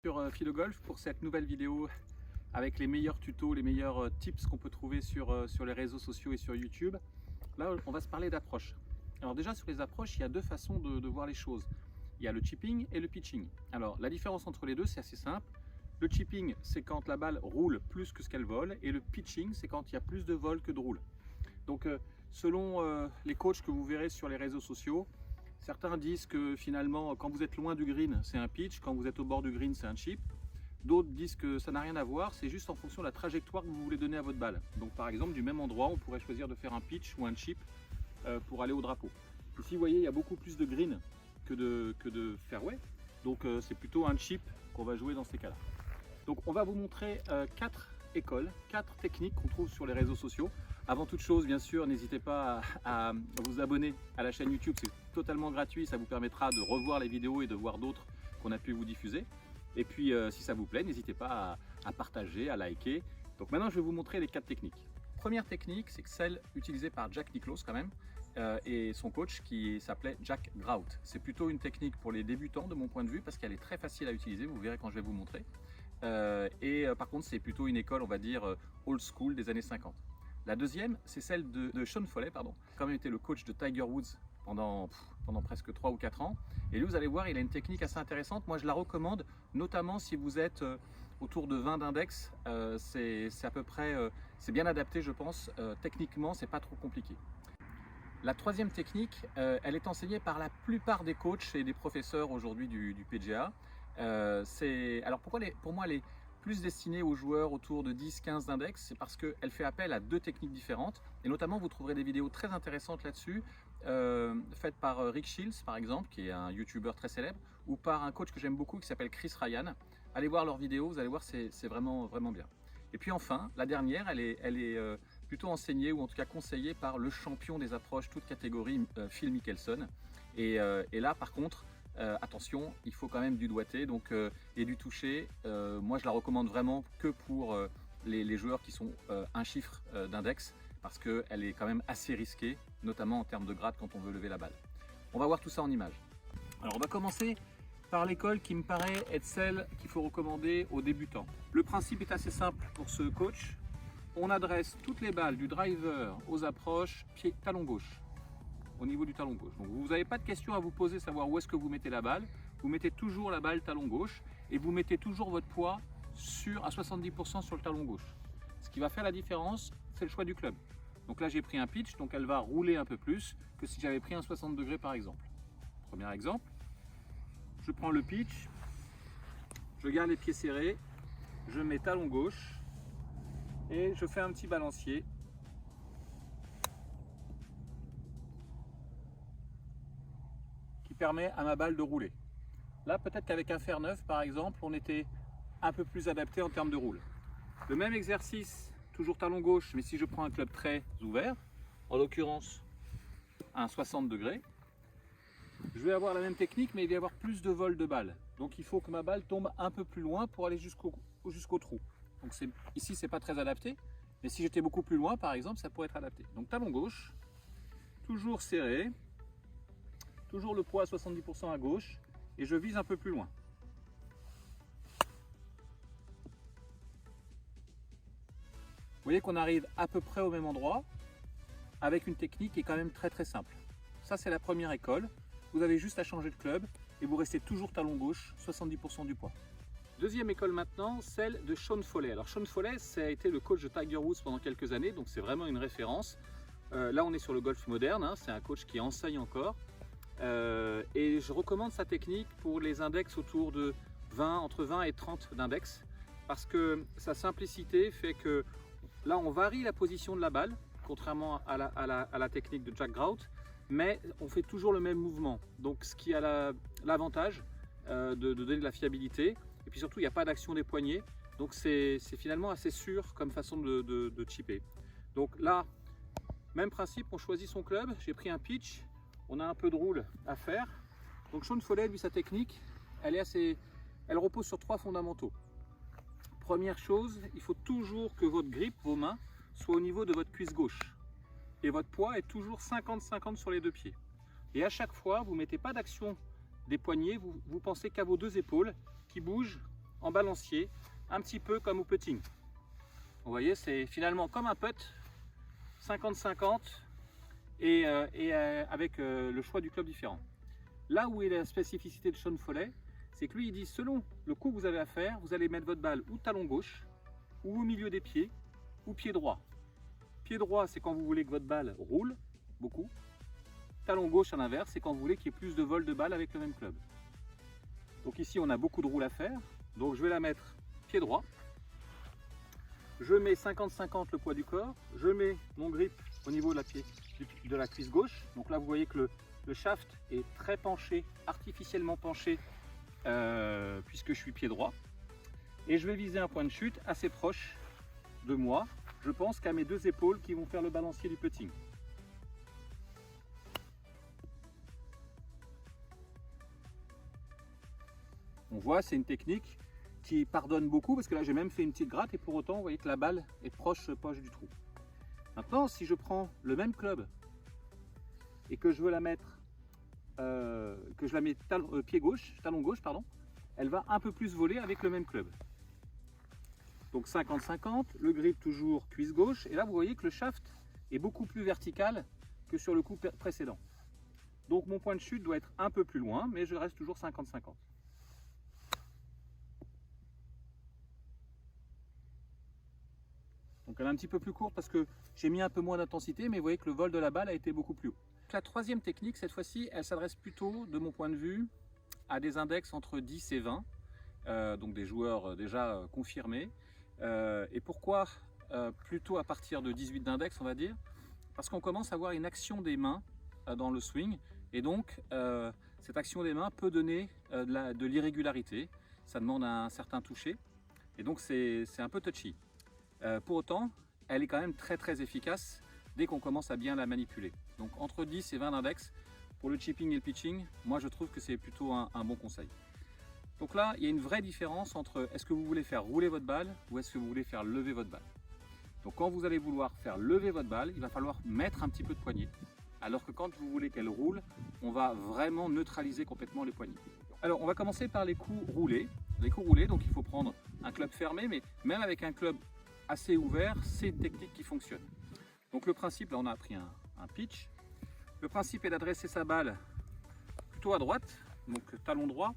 Sur Philo Golf pour cette nouvelle vidéo avec les meilleurs tutos, les meilleurs tips qu'on peut trouver sur les réseaux sociaux et sur YouTube. Là, on va se parler d'approche. Alors déjà, sur les approches, il y a deux façons de voir les choses. Il y a le chipping et le pitching. Alors, la différence entre les deux, c'est assez simple. Le chipping, c'est quand la balle roule plus que ce qu'elle vole, et le pitching, c'est quand il y a plus de vol que de roule. Donc, selon les coachs que vous verrez sur les réseaux sociaux, certains disent que finalement, quand vous êtes loin du green, c'est un pitch, quand vous êtes au bord du green, c'est un chip. D'autres disent que ça n'a rien à voir, c'est juste en fonction de la trajectoire que vous voulez donner à votre balle. Donc par exemple, du même endroit, on pourrait choisir de faire un pitch ou un chip pour aller au drapeau. Ici, vous voyez, il y a beaucoup plus de green que de fairway. Donc c'est plutôt un chip qu'on va jouer dans ces cas-là. Donc on va vous montrer 4 écoles, 4 techniques qu'on trouve sur les réseaux sociaux. Avant toute chose, bien sûr, n'hésitez pas à vous abonner à la chaîne YouTube, c'est totalement gratuit, ça vous permettra de revoir les vidéos et de voir d'autres qu'on a pu vous diffuser. Et puis si ça vous plaît, n'hésitez pas à partager, à liker. Donc maintenant, je vais vous montrer les 4 techniques. Première technique, c'est celle utilisée par Jack Nicklaus quand même, et son coach qui s'appelait Jack Grout. C'est plutôt une technique pour les débutants de mon point de vue parce qu'elle est très facile à utiliser, vous verrez quand je vais vous montrer. Par contre, c'est plutôt une école, on va dire, old school des années 50. La deuxième, c'est celle de Sean Foley, pardon, qui a quand même été le coach de Tiger Woods pendant presque 3 ou 4 ans. Et lui, vous allez voir, il a une technique assez intéressante. Moi, je la recommande, notamment si vous êtes autour de 20 d'index. C'est à peu près, c'est bien adapté, je pense. Techniquement, c'est pas trop compliqué. La troisième technique, elle est enseignée par la plupart des coachs et des professeurs aujourd'hui du PGA. Alors pour moi, elle est plus destinée aux joueurs autour de 10-15 d'index, c'est parce qu'elle fait appel à 2 techniques différentes. Et notamment, vous trouverez des vidéos très intéressantes là-dessus, faites par Rick Shields, par exemple, qui est un YouTuber très célèbre, ou par un coach que j'aime beaucoup qui s'appelle Chris Ryan. Allez voir leurs vidéos, vous allez voir, c'est vraiment bien. Et puis enfin, la dernière, elle est plutôt enseignée, ou en tout cas conseillée par le champion des approches, toute catégorie, Phil Mickelson. Et là, par contre, attention, il faut quand même du doigté et du toucher. Moi, je la recommande vraiment que pour les joueurs qui sont un chiffre d'index, parce qu'elle est quand même assez risquée, notamment en termes de grade quand on veut lever la balle. On va voir tout ça en images. Alors, on va commencer par l'école qui me paraît être celle qu'il faut recommander aux débutants. Le principe est assez simple pour ce coach. On adresse toutes les balles du driver aux approches talon gauche, au niveau du talon gauche. Donc vous n'avez pas de question à vous poser, savoir où est-ce que vous mettez la balle. Vous mettez toujours la balle talon gauche et vous mettez toujours votre poids à 70% sur le talon gauche. Ce qui va faire la différence, c'est le choix du club. Donc là, j'ai pris un pitch, donc elle va rouler un peu plus que si j'avais pris un 60 degrés par exemple. Premier exemple, je prends le pitch, je garde les pieds serrés, je mets talon gauche et je fais un petit balancier. Permet à ma balle de rouler. Là, peut-être qu'avec un fer neuf, par exemple, on était un peu plus adapté en termes de roule. Le même exercice, toujours talon gauche, mais si je prends un club très ouvert, en l'occurrence un 60 degrés, je vais avoir la même technique, mais il va y avoir plus de vol de balle. Donc il faut que ma balle tombe un peu plus loin pour aller jusqu'au trou. Donc ici, c'est pas très adapté, mais si j'étais beaucoup plus loin, par exemple, ça pourrait être adapté. Donc talon gauche, toujours serré, toujours le poids à 70% à gauche et je vise un peu plus loin. Vous voyez qu'on arrive à peu près au même endroit avec une technique qui est quand même très simple. Ça, c'est la première école. Vous avez juste à changer de club et vous restez toujours talon gauche, 70% du poids. Deuxième école maintenant, celle de Sean Foley. Alors Sean Foley, ça a été le coach de Tiger Woods pendant quelques années, donc c'est vraiment une référence. Là, on est sur le golf moderne, hein, c'est un coach qui enseigne encore. Et je recommande sa technique pour les index autour de entre 20 et 30 d'index, parce que sa simplicité fait que là on varie la position de la balle, contrairement à la technique de Jack Grout, mais on fait toujours le même mouvement, donc ce qui a l'avantage de donner de la fiabilité, et puis surtout il n'y a pas d'action des poignets, donc c'est finalement assez sûr comme façon de chipper. Donc là, même principe, on choisit son club, j'ai pris un pitch. On a un peu de roule à faire. Donc Sean Foley, lui, sa technique, elle repose sur 3 fondamentaux. Première chose, il faut toujours que votre grip, vos mains, soient au niveau de votre cuisse gauche. Et votre poids est toujours 50-50 sur les 2 pieds. Et à chaque fois, vous ne mettez pas d'action des poignets, vous pensez qu'à vos 2 épaules qui bougent en balancier, un petit peu comme au putting. Vous voyez, c'est finalement comme un putt, 50-50 et avec le choix du club différent. Là où est la spécificité de Sean Foley, c'est que lui il dit selon le coup que vous avez à faire, vous allez mettre votre balle ou talon gauche, ou au milieu des pieds, ou pied droit. Pied droit, c'est quand vous voulez que votre balle roule beaucoup. Talon gauche à l'inverse, c'est quand vous voulez qu'il y ait plus de vol de balle avec le même club. Donc ici on a beaucoup de roule à faire, donc je vais la mettre pied droit. Je mets 50-50 le poids du corps, je mets mon grip au niveau de la cuisse gauche. Donc là vous voyez que le shaft est très penché, artificiellement penché, puisque je suis pied droit. Et je vais viser un point de chute assez proche de moi. Je pense qu'à mes deux épaules qui vont faire le balancier du putting. On voit, c'est une technique qui pardonne beaucoup parce que là j'ai même fait une petite gratte et pour autant vous voyez que la balle est proche du trou. Maintenant si je prends le même club et que je veux la mettre, que je la mets talon gauche pardon, elle va un peu plus voler avec le même club. Donc 50-50, le grip toujours cuisse gauche et là vous voyez que le shaft est beaucoup plus vertical que sur le coup précédent. Donc mon point de chute doit être un peu plus loin mais je reste toujours 50-50. Donc elle est un petit peu plus courte parce que j'ai mis un peu moins d'intensité, mais vous voyez que le vol de la balle a été beaucoup plus haut. La troisième technique, cette fois-ci, elle s'adresse plutôt, de mon point de vue, à des index entre 10 et 20, donc des joueurs déjà confirmés. Et pourquoi plutôt à partir de 18 d'index, on va dire? Parce qu'on commence à avoir une action des mains dans le swing, et donc cette action des mains peut donner de l'irrégularité, ça demande un certain toucher, et donc c'est un peu touchy. Pour autant, elle est quand même très efficace dès qu'on commence à bien la manipuler. Donc entre 10 et 20 d'index, pour le chipping et le pitching, moi je trouve que c'est plutôt un bon conseil. Donc là, il y a une vraie différence entre est-ce que vous voulez faire rouler votre balle ou est-ce que vous voulez faire lever votre balle. Donc quand vous allez vouloir faire lever votre balle, il va falloir mettre un petit peu de poignée. Alors que quand vous voulez qu'elle roule, on va vraiment neutraliser complètement les poignées. Alors on va commencer par les coups roulés. Les coups roulés, donc il faut prendre un club fermé, mais même avec un club assez ouvert, c'est une technique qui fonctionne. Donc le principe, là on a appris un pitch. Le principe est d'adresser sa balle plutôt à droite, donc talon droit.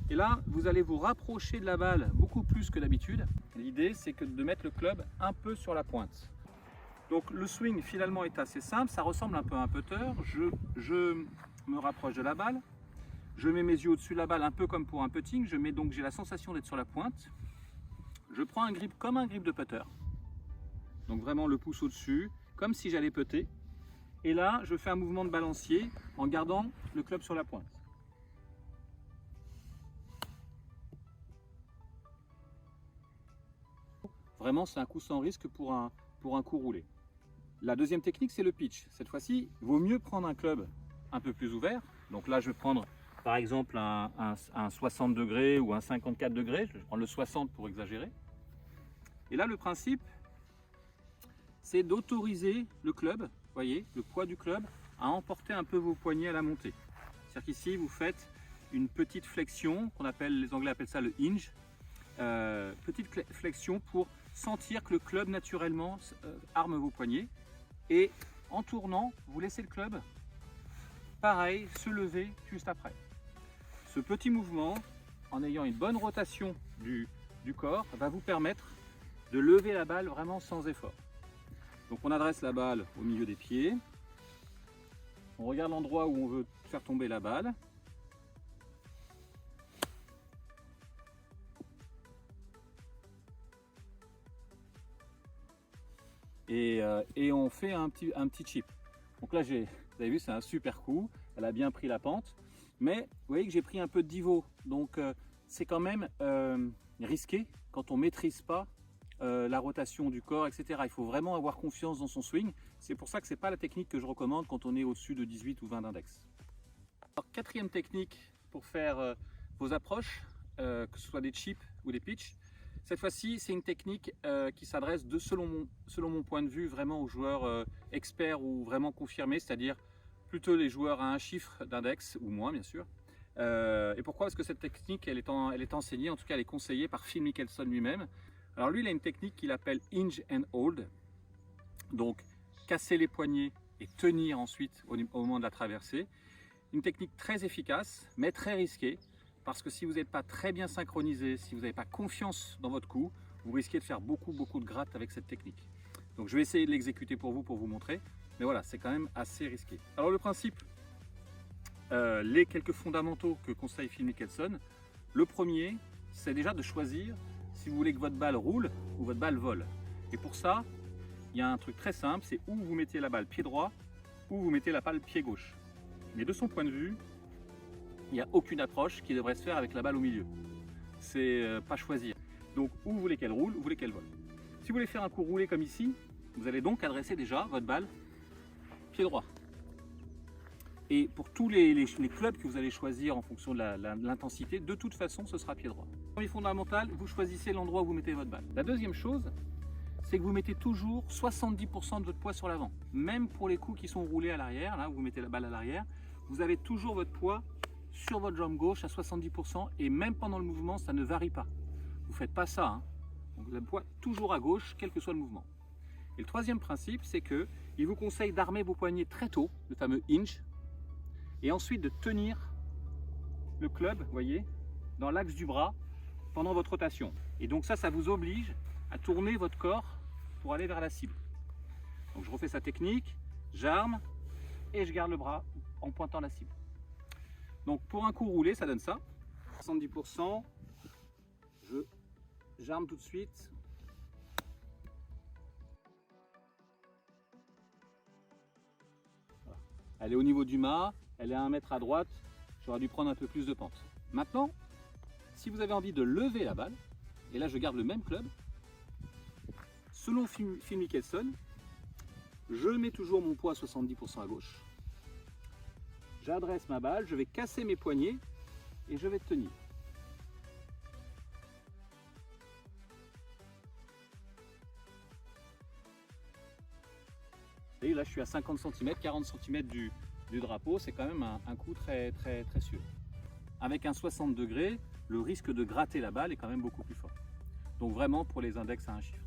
Et là, vous allez vous rapprocher de la balle beaucoup plus que d'habitude. L'idée, c'est de mettre le club un peu sur la pointe. Donc le swing finalement est assez simple, ça ressemble un peu à un putter. Je me rapproche de la balle, je mets mes yeux au-dessus de la balle un peu comme pour un putting. J'ai la sensation d'être sur la pointe. Je prends un grip comme un grip de putter, donc vraiment le pouce au-dessus, comme si j'allais putter. Et là, je fais un mouvement de balancier en gardant le club sur la pointe. Vraiment, c'est un coup sans risque pour un coup roulé. La deuxième technique, c'est le pitch. Cette fois-ci, il vaut mieux prendre un club un peu plus ouvert. Donc là, je vais prendre par exemple un 60 degrés ou un 54 degrés. Je vais prendre le 60 pour exagérer. Et là, le principe, c'est d'autoriser le club, vous voyez, le poids du club, à emporter un peu vos poignets à la montée. C'est-à-dire qu'ici, vous faites une petite flexion, les Anglais appellent ça le hinge. Petite flexion pour sentir que le club naturellement arme vos poignets. Et en tournant, vous laissez le club, pareil, se lever juste après. Ce petit mouvement, en ayant une bonne rotation du corps, va vous permettre de lever la balle vraiment sans effort. Donc on adresse la balle au milieu des pieds, on regarde l'endroit où on veut faire tomber la balle. Et on fait un petit chip. Donc là, vous avez vu, c'est un super coup, elle a bien pris la pente, mais vous voyez que j'ai pris un peu de divot, donc c'est quand même risqué quand on ne maîtrise pas la rotation du corps, etc. Il faut vraiment avoir confiance dans son swing. C'est pour ça que ce n'est pas la technique que je recommande quand on est au-dessus de 18 ou 20 d'index. Quatrième technique pour faire vos approches, que ce soit des chips ou des pitchs. Cette fois-ci, c'est une technique qui s'adresse, selon mon point de vue, vraiment aux joueurs experts ou vraiment confirmés, c'est-à-dire plutôt les joueurs à un chiffre d'index, ou moins bien sûr, Et pourquoi? Parce que cette technique, elle est enseignée, en tout cas elle est conseillée par Phil Mickelson lui-même. Alors lui, il a une technique qu'il appelle hinge and hold. Donc casser les poignets et tenir ensuite au moment de la traversée. Une technique très efficace, mais très risquée, parce que si vous n'êtes pas très bien synchronisé, si vous n'avez pas confiance dans votre coup, vous risquez de faire beaucoup de grattes avec cette technique. Donc je vais essayer de l'exécuter pour vous montrer, mais voilà, c'est quand même assez risqué. Alors le principe, les quelques fondamentaux que conseille Phil Mickelson, le premier, c'est déjà de choisir si vous voulez que votre balle roule ou votre balle vole. Et pour ça, il y a un truc très simple, c'est où vous mettez la balle pied droit, ou vous mettez la balle pied gauche. Mais de son point de vue, il n'y a aucune approche qui devrait se faire avec la balle au milieu. C'est pas choisir. Donc où vous voulez qu'elle roule, ou vous voulez qu'elle vole. Si vous voulez faire un coup roulé comme ici, vous allez donc adresser déjà votre balle pied droit. Et pour tous les clubs que vous allez choisir en fonction de l'intensité, de toute façon, ce sera pied droit. Premier fondamental, vous choisissez l'endroit où vous mettez votre balle. La deuxième chose, c'est que vous mettez toujours 70% de votre poids sur l'avant. Même pour les coups qui sont roulés à l'arrière, là où vous mettez la balle à l'arrière, vous avez toujours votre poids sur votre jambe gauche à 70% et même pendant le mouvement, ça ne varie pas. Vous ne faites pas ça, hein. Donc le poids toujours à gauche, quel que soit le mouvement. Et le troisième principe, c'est qu'il vous conseille d'armer vos poignets très tôt, le fameux hinge, et ensuite de tenir le club, vous voyez, dans l'axe du bras pendant votre rotation. Et donc ça vous oblige à tourner votre corps pour aller vers la cible. Donc je refais sa technique, j'arme et je garde le bras en pointant la cible. Donc pour un coup roulé, ça donne ça. 70%, j'arme tout de suite. Voilà. Elle est au niveau du mât, elle est à 1 mètre à droite, j'aurais dû prendre un peu plus de pente. Maintenant, si vous avez envie de lever la balle, et là je garde le même club, selon Phil Mickelson, je mets toujours mon poids à 70% à gauche. J'adresse ma balle, je vais casser mes poignets et je vais tenir. Et là je suis à 50 cm, 40 cm du drapeau, c'est quand même un coup très sûr. Avec un 60 degrés, le risque de gratter la balle est quand même beaucoup plus fort. Donc vraiment pour les index à un chiffre.